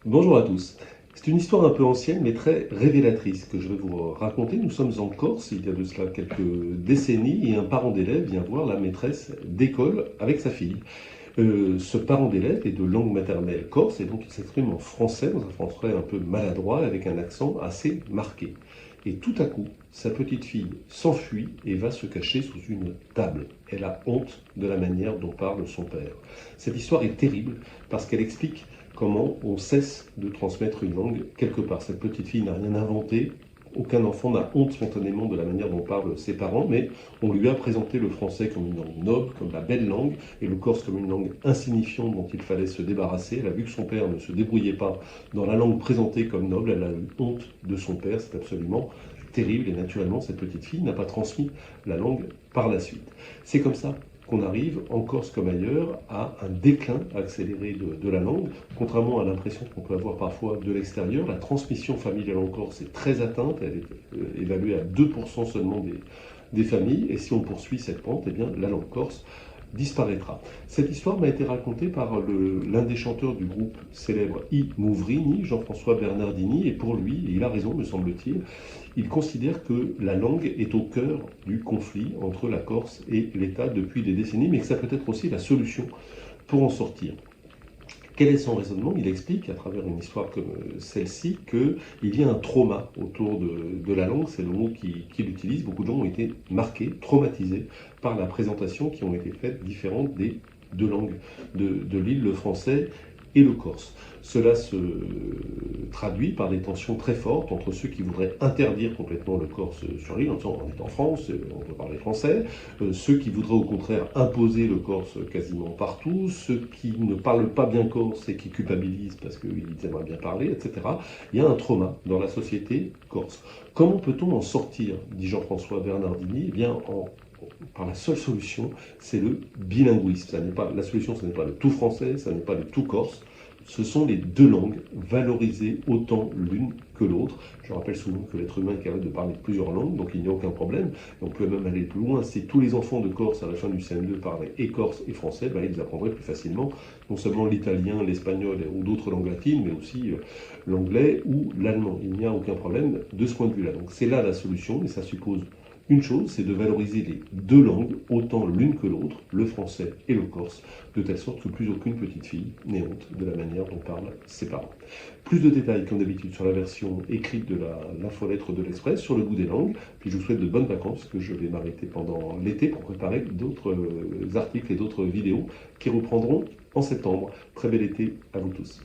Bonjour à tous. C'est une histoire un peu ancienne mais très révélatrice que je vais vous raconter. Nous sommes en Corse, il y a de cela quelques décennies, et un parent d'élève vient voir la maîtresse d'école avec sa fille. Ce parent d'élève est de langue maternelle corse et donc il s'exprime en français, dans un français un peu maladroit, avec un accent assez marqué. Et tout à coup, sa petite fille s'enfuit et va se cacher sous une table. Elle a honte de la manière dont parle son père. Cette histoire est terrible parce qu'elle explique comment on cesse de transmettre une langue quelque part. Cette petite fille n'a rien inventé. Aucun enfant n'a honte spontanément de la manière dont parlent ses parents, mais on lui a présenté le français comme une langue noble, comme la belle langue, et le corse comme une langue insignifiante dont il fallait se débarrasser. Elle a vu que son père ne se débrouillait pas dans la langue présentée comme noble, elle a eu honte de son père, c'est absolument terrible, et naturellement cette petite fille n'a pas transmis la langue par la suite. C'est comme ça qu'on arrive, en Corse comme ailleurs, à un déclin accéléré de la langue. Contrairement à l'impression qu'on peut avoir parfois de l'extérieur, la transmission familiale en Corse est très atteinte, elle est évaluée à 2% seulement des familles, et si on poursuit cette pente, eh bien, la langue corse disparaîtra. Cette histoire m'a été racontée par l'un des chanteurs du groupe célèbre I Mouvrini, Jean-François Bernardini, et pour lui, et il a raison me semble-t-il, il considère que la langue est au cœur du conflit entre la Corse et l'État depuis des décennies, mais que ça peut être aussi la solution pour en sortir. Quel est son raisonnement? Il explique, à travers une histoire comme celle-ci, qu'il y a un trauma autour de la langue, c'est le mot qu'il utilise. Beaucoup de gens ont été marqués, traumatisés par la présentation qui ont été faites différentes des deux langues de l'île, le français et le corse. Cela se traduit par des tensions très fortes entre ceux qui voudraient interdire complètement le corse sur l'île, en disant on est en France, on peut parler français, ceux qui voudraient au contraire imposer le corse quasiment partout, ceux qui ne parlent pas bien corse et qui culpabilisent parce qu'ils aimeraient bien parler, etc. Il y a un trauma dans la société corse. Comment peut-on en sortir, dit Jean-François Bernardini? Eh bien, par la seule solution, c'est le bilinguisme. La solution, ce n'est pas le tout français, ce n'est pas le tout corse. Ce sont les deux langues, valorisées autant l'une que l'autre. Je rappelle souvent que l'être humain est capable de parler plusieurs langues, donc il n'y a aucun problème. Et on peut même aller plus loin. Si tous les enfants de Corse, à la fin du CM2, parlaient et corse et français, ben, ils apprendraient plus facilement non seulement l'italien, l'espagnol ou d'autres langues latines, mais aussi l'anglais ou l'allemand. Il n'y a aucun problème de ce point de vue-là. Donc c'est là la solution, et ça suppose une chose, c'est de valoriser les deux langues, autant l'une que l'autre, le français et le corse, de telle sorte que plus aucune petite fille n'ait honte de la manière dont parlent ses parents. Plus de détails, comme d'habitude, sur la version écrite de l'infolettre de l'Express, sur le goût des langues. Puis je vous souhaite de bonnes vacances, que je vais m'arrêter pendant l'été pour préparer d'autres articles et d'autres vidéos qui reprendront en septembre. Très bel été à vous tous.